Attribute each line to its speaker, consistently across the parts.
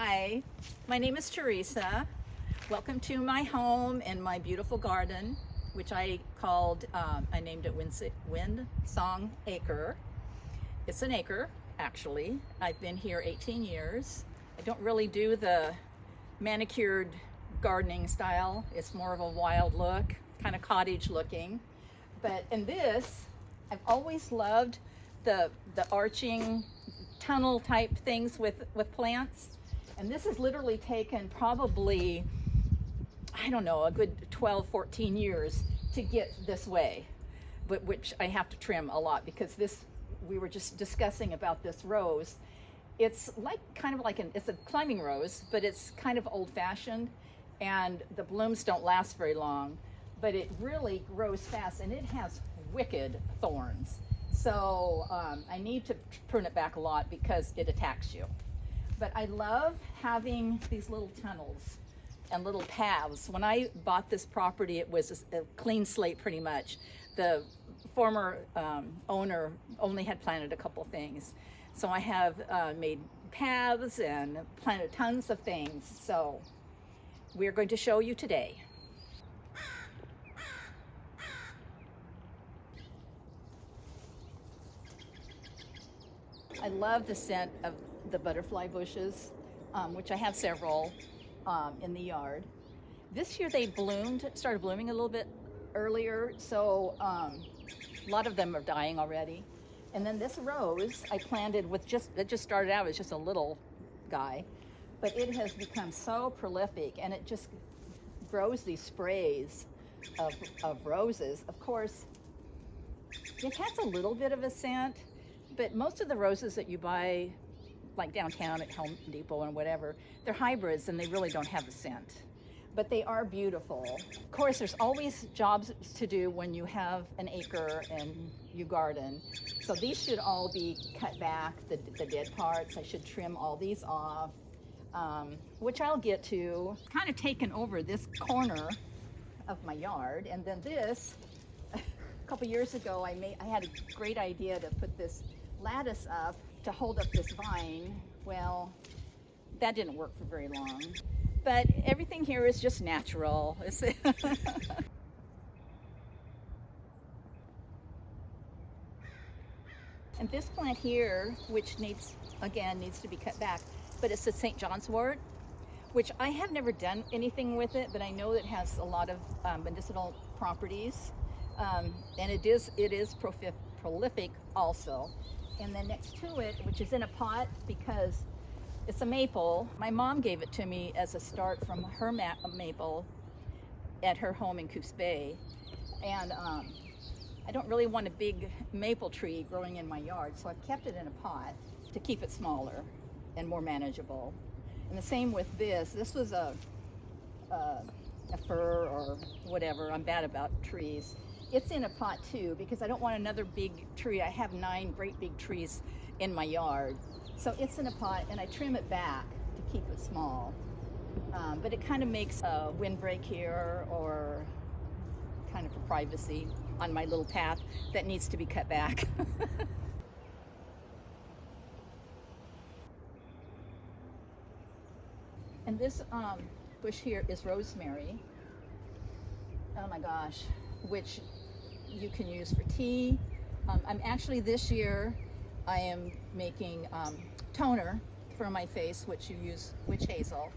Speaker 1: Hi, my name is Teresa. Welcome to my home and my beautiful garden, which I named it Wind Song Acre. It's an acre, actually. I've been here 18 years. I don't really do the manicured gardening style. It's more of a wild look, kind of cottage looking. But in this, I've always loved the arching tunnel type things with plants. And this has literally taken probably, I don't know, a good 12, 14 years to get this way, but which I have to trim a lot because we were just discussing about this rose. It's it's a climbing rose, but it's kind of old fashioned and the blooms don't last very long, but it really grows fast and it has wicked thorns. So I need to prune it back a lot because it attacks you. But I love having these little tunnels and little paths. When I bought this property, it was a clean slate pretty much. The former owner only had planted a couple things. So I have made paths and planted tons of things. So we're going to show you today. I love the scent of the butterfly bushes, which I have several in the yard. This year they started blooming a little bit earlier, so a lot of them are dying already. And then this rose I planted with it just started out as just a little guy, but it has become so prolific and it just grows these sprays of roses. Of course, it has a little bit of a scent, but most of the roses that you buy like downtown at Home Depot and whatever, they're hybrids and they really don't have a scent, but they are beautiful. Of course, there's always jobs to do when you have an acre and you garden. So these should all be cut back, the dead parts. I should trim all these off, which I'll get to. Kind of taken over this corner of my yard. And then this, a couple years ago, I had a great idea to put this lattice up to hold up this vine. Well, that didn't work for very long, but everything here is just natural. And this plant here, which needs to be cut back, but it's a St. John's wort, which I have never done anything with it, but I know it has a lot of medicinal properties, and it is prolific also. And then next to it, which is in a pot because it's a maple. My mom gave it to me as a start from her maple at her home in Coos Bay. And I don't really want a big maple tree growing in my yard, so I've kept it in a pot to keep it smaller and more manageable. And the same with this. This was a fir or whatever. I'm bad about trees. It's in a pot too because I don't want another big tree. I have 9 great big trees in my yard. So it's in a pot and I trim it back to keep it small. But it kind of makes a windbreak here or kind of for privacy on my little path that needs to be cut back. And this bush here is rosemary. Oh my gosh, which you can use for tea. I'm actually this year I am making toner for my face, which you use witch hazel,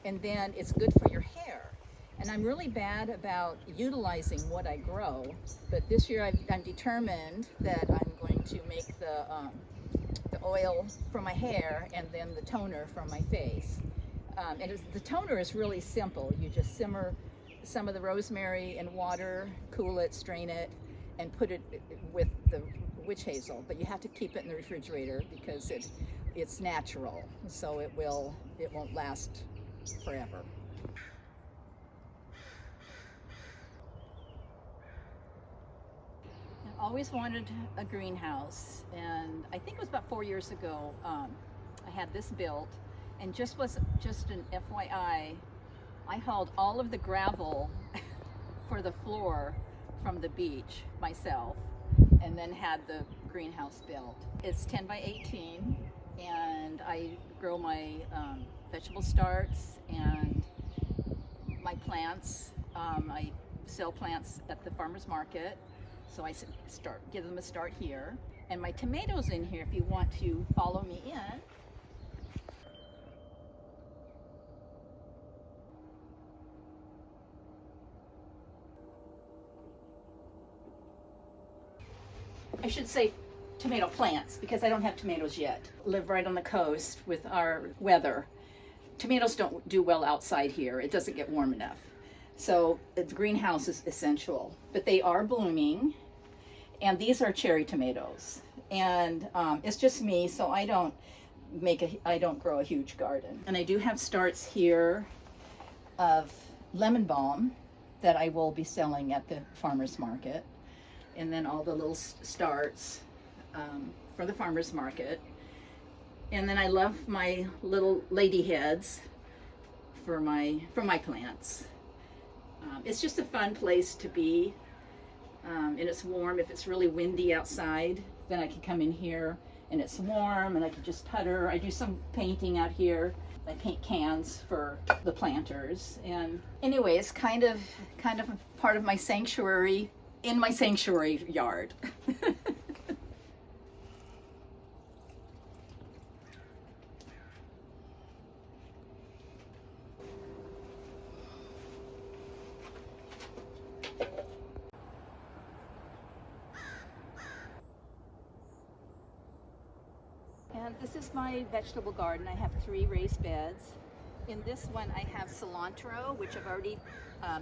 Speaker 1: and then it's good for your hair. And I'm really bad about utilizing what I grow, but this year I'm determined that I'm going to make the oil for my hair and then the toner for my face. The toner is really simple. You just simmer some of the rosemary in water, cool it, strain it, and put it with the witch hazel. But you have to keep it in the refrigerator because it's natural, so it won't last forever. I always wanted a greenhouse, and I think it was about 4 years ago I had this built, and just an FYI, I hauled all of the gravel for the floor from the beach myself and then had the greenhouse built. It's 10 by 18 and I grow my vegetable starts and my plants. I sell plants at the farmer's market, so I give them a start here. And my tomatoes in here, if you want to follow me in. I should say tomato plants because I don't have tomatoes yet. Live right on the coast with our weather. Tomatoes don't do well outside here. It doesn't get warm enough. So the greenhouse is essential, but they are blooming. And these are cherry tomatoes. And it's just me, so I don't grow a huge garden. And I do have starts here of lemon balm that I will be selling at the farmer's market. And then all the little starts for the farmer's market. And then I love my little lady heads for my plants. It's just a fun place to be, and it's warm. If it's really windy outside, then I can come in here and it's warm and I can just putter. I do some painting out here. I paint cans for the planters. And anyway, it's kind of part of my sanctuary in my sanctuary yard. And this is my vegetable garden. I have 3 raised beds. In this one I have cilantro, which I've already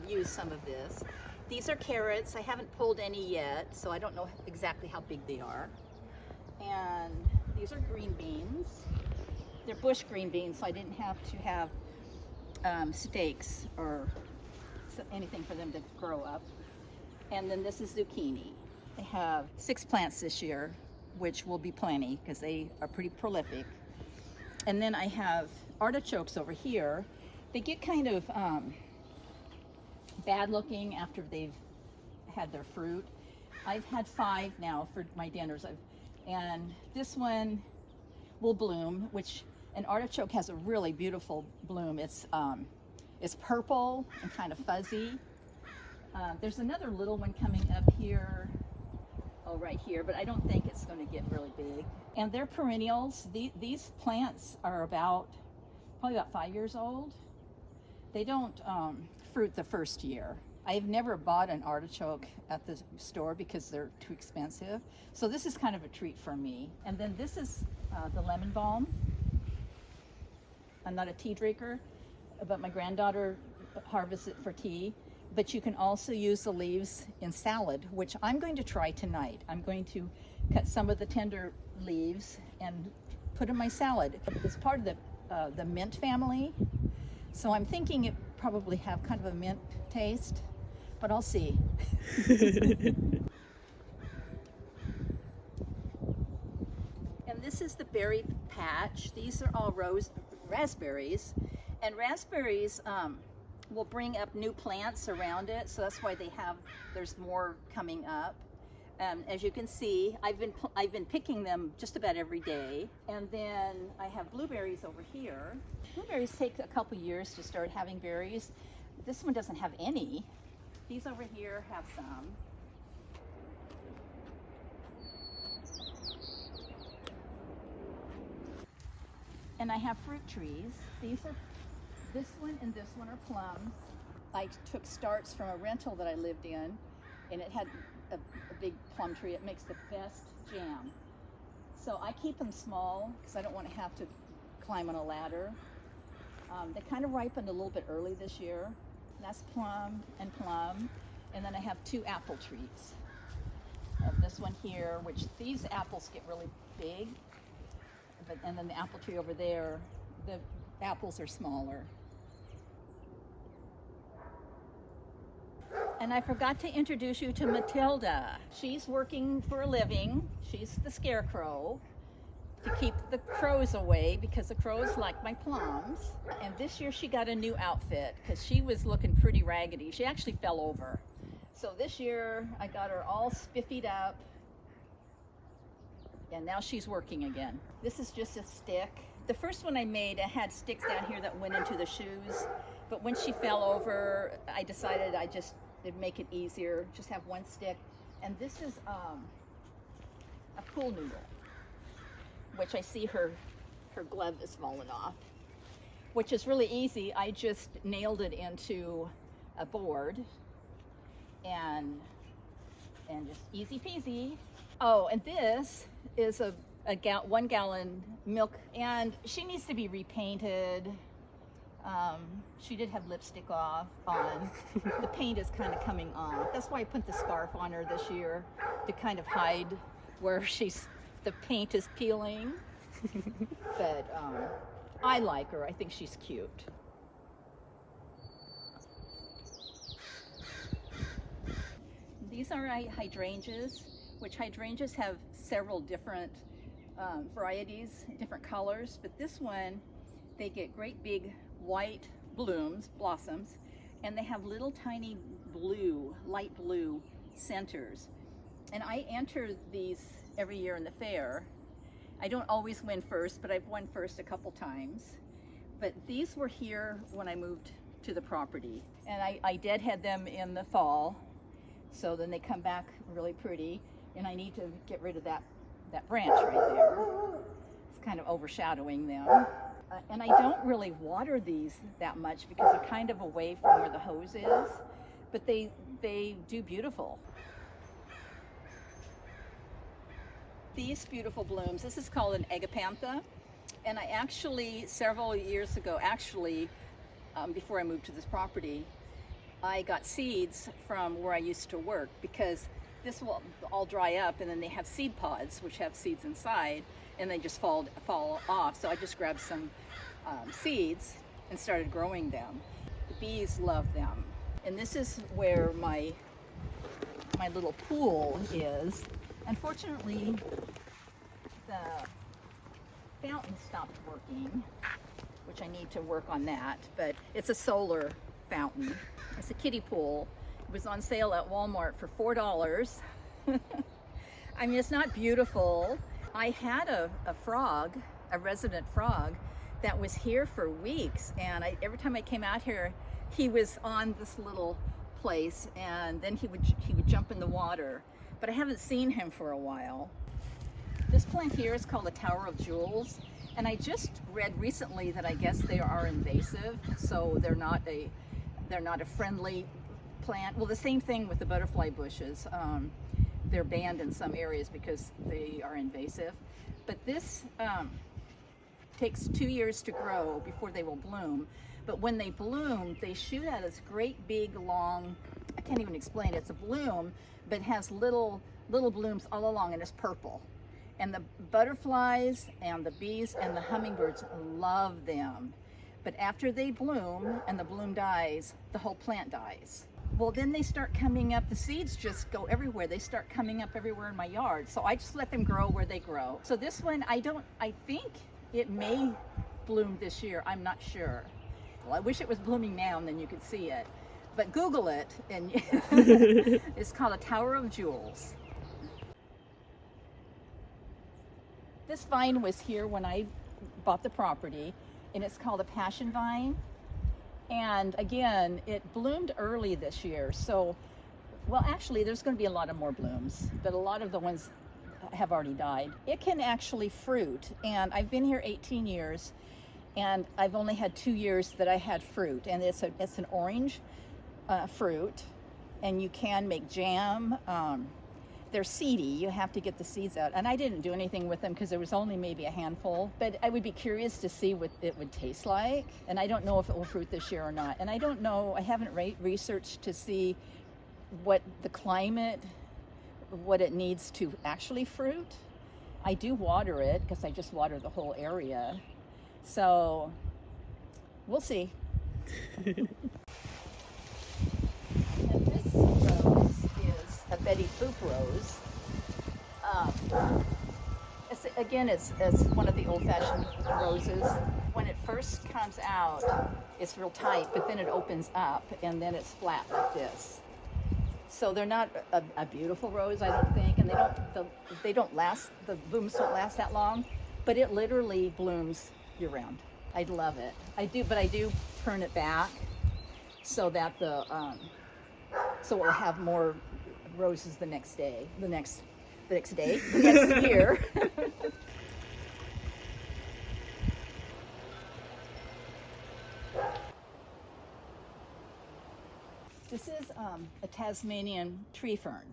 Speaker 1: used some of this. These are carrots. I haven't pulled any yet, so I don't know exactly how big they are. And these are green beans. They're bush green beans, so I didn't have to have stakes or anything for them to grow up. And then this is zucchini. I have 6 plants this year, which will be plenty because they are pretty prolific. And then I have artichokes over here. They get kind of bad looking after they've had their fruit. I've had 5 now for my dinners. And this one will bloom, which an artichoke has a really beautiful bloom. It's purple and kind of fuzzy. There's another little one coming up here. Oh, right here, but I don't think it's going to get really big. And they're perennials. These plants are probably about 5 years old. They don't fruit the first year. I've never bought an artichoke at the store because they're too expensive. So this is kind of a treat for me. And then this is the lemon balm. I'm not a tea drinker, but my granddaughter harvests it for tea. But you can also use the leaves in salad, which I'm going to try tonight. I'm going to cut some of the tender leaves and put in my salad. It's part of the mint family, so I'm thinking it probably have kind of a mint taste, but I'll see. And this is the berry patch. These are all raspberries, and raspberries will bring up new plants around it, so that's why there's more coming up. As you can see, I've been picking them just about every day. And then I have blueberries over here. Blueberries take a couple years to start having berries. This one doesn't have any. These over here have some. And I have fruit trees. This one and this one are plums. I took starts from a rental that I lived in, and it had a big plum tree. It makes the best jam. So I keep them small because I don't want to have to climb on a ladder. They kind of ripened a little bit early this year. That's plum and plum. And then I have 2 apple trees. I have this one here, which these apples get really big. And then the apple tree over there, the apples are smaller. And I forgot to introduce you to Matilda. She's working for a living. She's the scarecrow to keep the crows away because the crows like my plums. And this year she got a new outfit because she was looking pretty raggedy. She actually fell over. So this year I got her all spiffied up, and now she's working again. This is just a stick The first one I made, it had sticks down here that went into the shoes. But when she fell over, I decided it'd make it easier, just have one stick. And this is a pool noodle, which I see her glove is fallen off, which is really easy. I just nailed it into a board and just easy peasy. Oh, and this is a 1 gallon milk, and she needs to be repainted. She did have lipstick on. The paint is kind of coming off. That's why I put the scarf on her this year, to kind of hide where the paint is peeling. But I like her. I think she's cute. These are hydrangeas, which hydrangeas have several different varieties, different colors. But this one, they get great big white blossoms, and they have little tiny light blue centers. And I enter these every year in the fair. I don't always win first, but I've won first a couple times. But these were here when I moved to the property, and I deadhead them in the fall, so then they come back really pretty. And I need to get rid of that branch right there. It's kind of overshadowing them. And I don't really water these that much because they're kind of away from where the hose is, but they do beautiful. These beautiful blooms, this is called an agapantha, and I actually, several years ago, before I moved to this property, I got seeds from where I used to work, because this will all dry up and then they have seed pods which have seeds inside, and they just fall off. So I just grabbed some seeds and started growing them. The bees love them. And this is where my little pool is. Unfortunately, the fountain stopped working, which I need to work on that, but it's a solar fountain. It's a kiddie pool. It was on sale at Walmart for $4. I mean, it's not beautiful. I had a frog, a resident frog, that was here for weeks, and every time I came out here, he was on this little place, and then he would jump in the water. But I haven't seen him for a while. This plant here is called the Tower of Jewels, and I just read recently that I guess they are invasive, so they're not a friendly plant. Well, the same thing with the butterfly bushes. They're banned in some areas because they are invasive. But this takes 2 years to grow before they will bloom. But when they bloom, they shoot out this great big long, I can't even explain it. It's a bloom, but it has little blooms all along, and it's purple. And the butterflies and the bees and the hummingbirds love them. But after they bloom and the bloom dies, the whole plant dies. Well, then they start coming up, the seeds just go everywhere. They start coming up everywhere in my yard. So I just let them grow where they grow. So this one, I think it may bloom this year. I'm not sure. Well, I wish it was blooming now and then you could see it. But Google it, and it's called a Tower of Jewels. This vine was here when I bought the property, and it's called a passion vine. And again, it bloomed early this year. So, well, actually, there's going to be a lot of more blooms, but a lot of the ones have already died. It can actually fruit, and I've been here 18 years, and I've only had 2 years that I had fruit, and it's an orange fruit, and you can make jam. They're seedy. You have to get the seeds out, and I didn't do anything with them because there was only maybe a handful, but I would be curious to see what it would taste like, and I don't know if it will fruit this year or not. And I don't know, I haven't researched to see what the climate, what it needs to actually fruit. I do water it because I just water the whole area, so we'll see. And this rose is a Betty Boop rose. It's one of the old-fashioned roses. When it first comes out, it's real tight, but then it opens up, and then it's flat like this. So they're not a beautiful rose, I don't think, and they don't last. The blooms don't last that long, but it literally blooms, year round. I love it. I do, but I do turn it back so that so we'll have more roses the next day, the next year. This is a Tasmanian tree fern,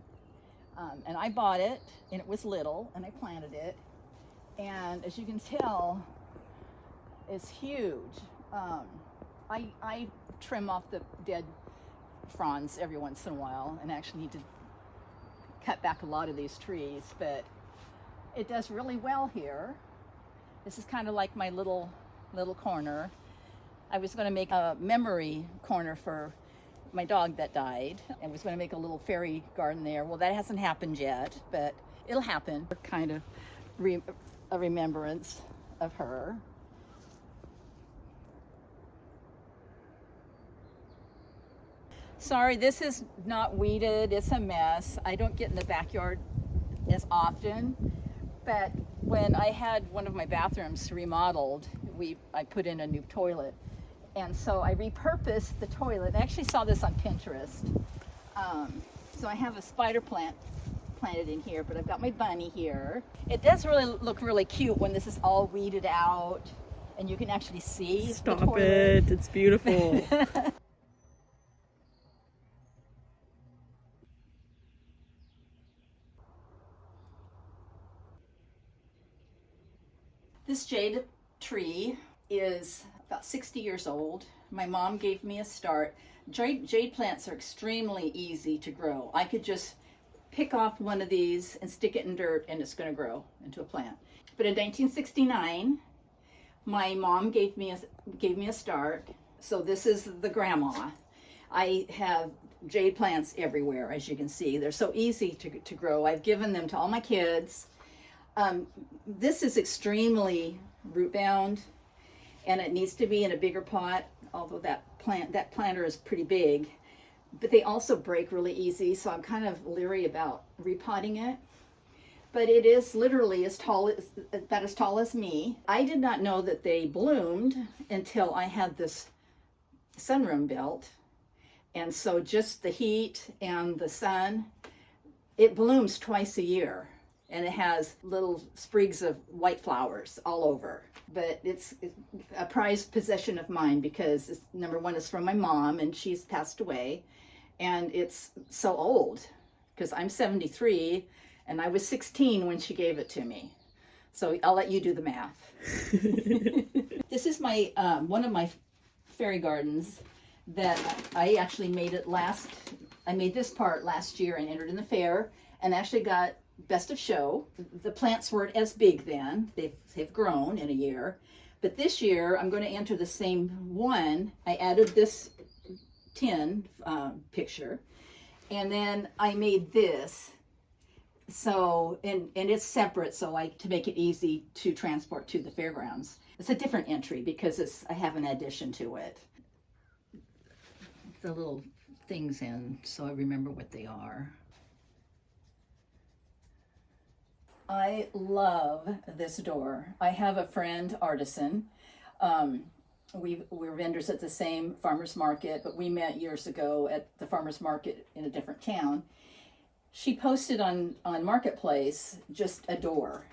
Speaker 1: and I bought it, and it was little, and I planted it, and as you can tell, it's huge. I trim off the dead fronds every once in a while, and actually need to cut back a lot of these trees, but it does really well here. This is kind of like my little corner. I was going to make a memory corner for my dog that died. I was going to make a little fairy garden there. Well, that hasn't happened yet, but it'll happen. Kind of a remembrance of her. Sorry, this is not weeded. It's a mess. I don't get in the backyard as often, but when I had one of my bathrooms remodeled, I put in a new toilet. And so I repurposed the toilet. I actually saw this on Pinterest. So I have a spider plant planted in here, but I've got my bunny here. It does really look really cute when this is all weeded out and you can actually see the toilet.
Speaker 2: Stop it, it's beautiful.
Speaker 1: This jade tree is about 60 years old. My mom gave me a start. Jade plants are extremely easy to grow. I could just pick off one of these and stick it in dirt and it's going to grow into a plant. But in 1969, my mom gave me a start. So this is the grandma. I have jade plants everywhere, as you can see. They're so easy to grow. I've given them to all my kids. This is extremely root bound, and it needs to be in a bigger pot, although that planter is pretty big, but they also break really easy, so I'm kind of leery about repotting it. But it is literally about as tall as me. I did not know that they bloomed until I had this sunroom built, and so just the heat and the sun, it blooms twice a year. And it has little sprigs of white flowers all over. But it's a prized possession of mine because number one is from my mom and she's passed away. And it's so old because I'm 73 and I was 16 when she gave it to me. So I'll let you do the math. This is my one of my fairy gardens that I actually made I made this part last year and entered in the fair and actually got Best of Show. The plants weren't as big then. They've grown in a year. But this year, I'm going to enter the same one. I added this tin picture. And then I made this. So, and it's separate, so to make it easy to transport to the fairgrounds. It's a different entry because I have an addition to it. The little things in, so I remember what they are. I love this door. I have a friend, artisan. We're vendors at the same farmer's market, but we met years ago at the farmer's market in a different town. She posted on Marketplace just a door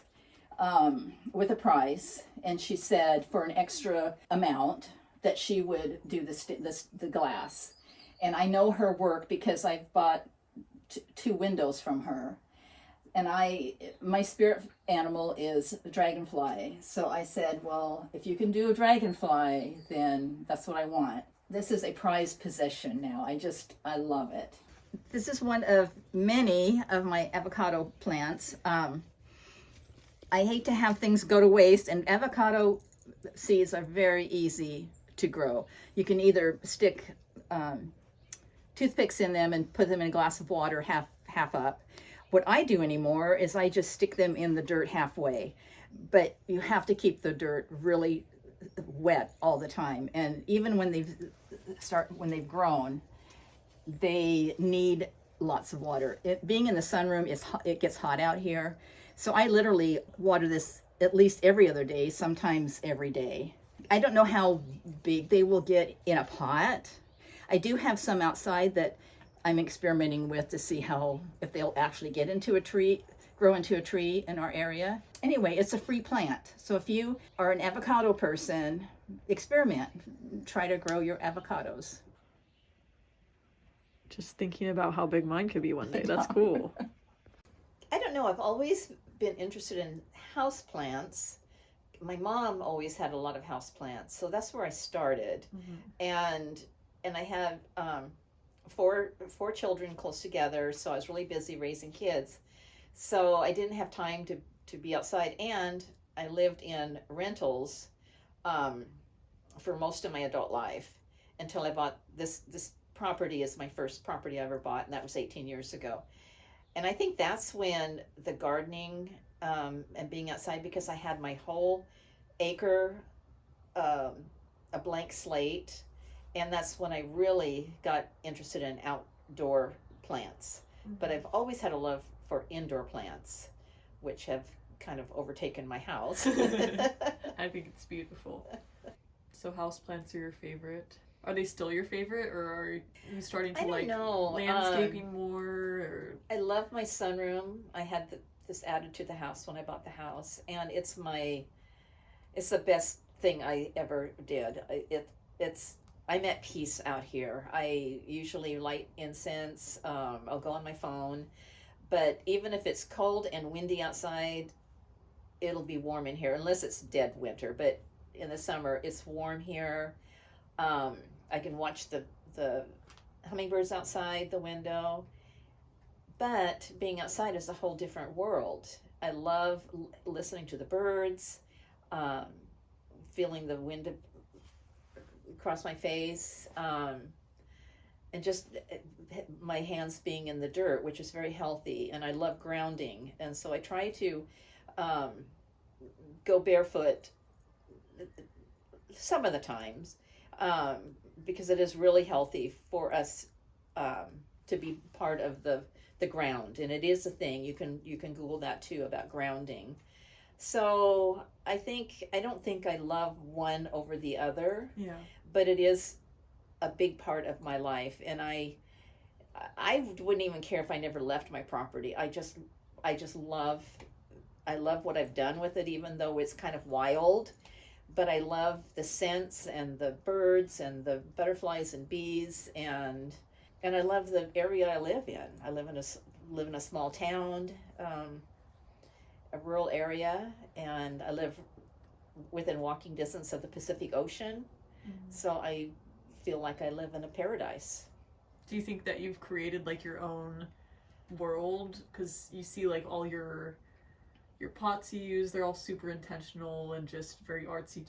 Speaker 1: with a price, and she said for an extra amount that she would do the glass. And I know her work because I've bought two windows from her. And my spirit animal is a dragonfly. So I said, well, if you can do a dragonfly, then that's what I want. This is a prized possession now. I love it. This is one of many of my avocado plants. I hate to have things go to waste, and avocado seeds are very easy to grow. You can either stick toothpicks in them and put them in a glass of water half up. What I do anymore is I just stick them in the dirt halfway, but you have to keep the dirt really wet all the time. And even when they've grown, they need lots of water. Being in the sunroom, it gets hot out here. So I literally water this at least every other day, sometimes every day. I don't know how big they will get in a pot. I do have some outside that I'm experimenting with to see how, if they'll actually get into a tree, grow into a tree in our area. Anyway, it's a free plant. So if you are an avocado person, experiment. Try to grow your avocados.
Speaker 2: Just thinking about how big mine could be one day. That's cool.
Speaker 1: I don't know. I've always been interested in house plants. My mom always had a lot of house plants, so that's where I started. And I had four children close together, so I was really busy raising kids. So I didn't have time to be outside, and I lived in rentals for most of my adult life until I bought this property. Is my first property I ever bought, and that was 18 years ago. And I think that's when the gardening and being outside, because I had my whole acre, a blank slate, and that's when I really got interested in outdoor plants. But I've always had a love for indoor plants, which have kind of overtaken my house.
Speaker 2: I think it's beautiful. So houseplants are your favorite? Are they still your favorite, or are you starting to like landscaping more? Or?
Speaker 1: I love my sunroom. I had this added to the house when I bought the house, and it's the best thing I ever did. I'm at peace out here. I usually light incense. I'll go on my phone, but even if it's cold and windy outside, it'll be warm in here, unless it's dead winter. But in the summer, it's warm here. I can watch the hummingbirds outside the window. But being outside is a whole different world. I love listening to the birds, feeling the wind across my face, and just my hands being in the dirt, which is very healthy. And I love grounding. And so I try to go barefoot some of the times, because it is really healthy for us to be part of the ground, and it is a thing. You can Google that too about grounding. So I don't think I love one over the other.
Speaker 2: Yeah. But
Speaker 1: it is a big part of my life, and I wouldn't even care if I never left my property. I just love what I've done with it, even though it's kind of wild. But I love the scents and the birds and the butterflies and bees, and I love the area I live in. I live in a small town, a rural area, and I live within walking distance of the Pacific Ocean. So I feel like I live in a paradise.
Speaker 2: Do you think that you've created like your own world? Because you see like all your pots you use, they're all super intentional and just very artsy.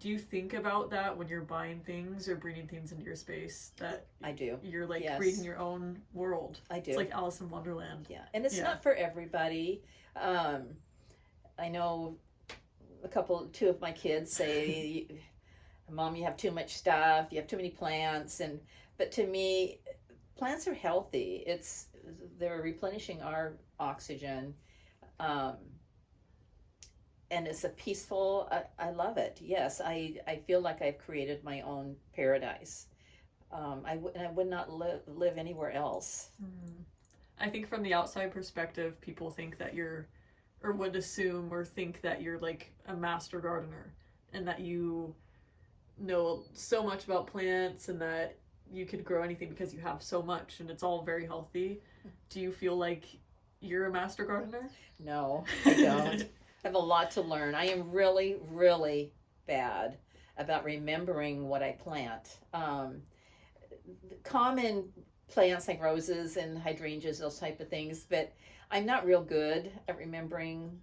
Speaker 2: Do you think about that when you're buying things or bringing things into your space? That
Speaker 1: I do.
Speaker 2: You're like creating your own world. I do. It's like Alice in Wonderland.
Speaker 1: Yeah, and it's not for everybody. I know two of my kids say, "Mom, you have too much stuff. You have too many plants." But to me, plants are healthy. They're replenishing our oxygen. And it's a peaceful, I love it. Yes, I feel like I've created my own paradise. I would not live anywhere else.
Speaker 2: I think from the outside perspective, people think that would assume or think that you're like a master gardener, and that you know so much about plants and that you could grow anything because you have so much and it's all very healthy. Do you feel like you're a master gardener?
Speaker 1: No, I don't. I have a lot to learn. I am really, really bad about remembering what I plant. Common plants like roses and hydrangeas, those type of things, but I'm not real good at remembering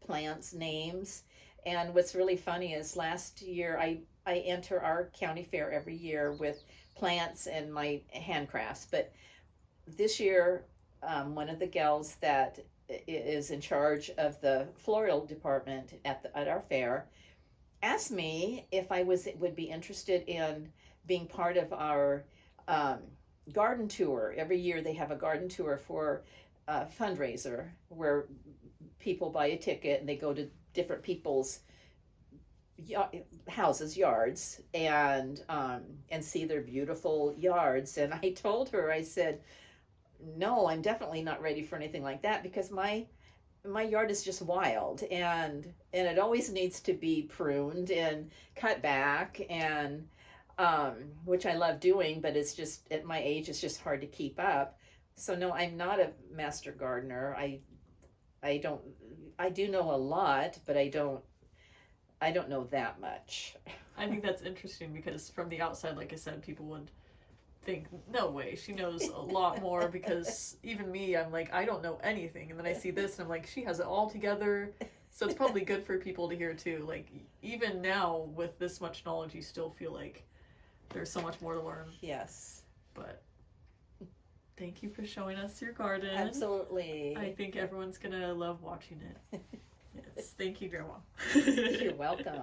Speaker 1: plants' names. And what's really funny is last year I enter our county fair every year with plants and my handcrafts, but this year one of the gals that is in charge of the floral department at our fair asked me if I would be interested in being part of our garden tour. Every year they have a garden tour for a fundraiser where people buy a ticket and they go to different people's houses, yards, and see their beautiful yards. And I told her, I said, no, I'm definitely not ready for anything like that, because my yard is just wild, and it always needs to be pruned and cut back, and which I love doing, but it's just, at my age, it's just hard to keep up. So no, I'm not a master gardener. I do know a lot, but I don't know that much.
Speaker 2: I think that's interesting, because from the outside, like I said, people would think, no way, she knows a lot more, because even me, I'm like, I don't know anything, and then I see this and I'm like, she has it all together. So it's probably good for people to hear too, like, even now with this much knowledge, you still feel like there's so much more to learn.
Speaker 1: Yes.
Speaker 2: But thank you for showing us your garden.
Speaker 1: Absolutely.
Speaker 2: I think everyone's gonna love watching it. Yes, thank you, Grandma.
Speaker 1: You're welcome.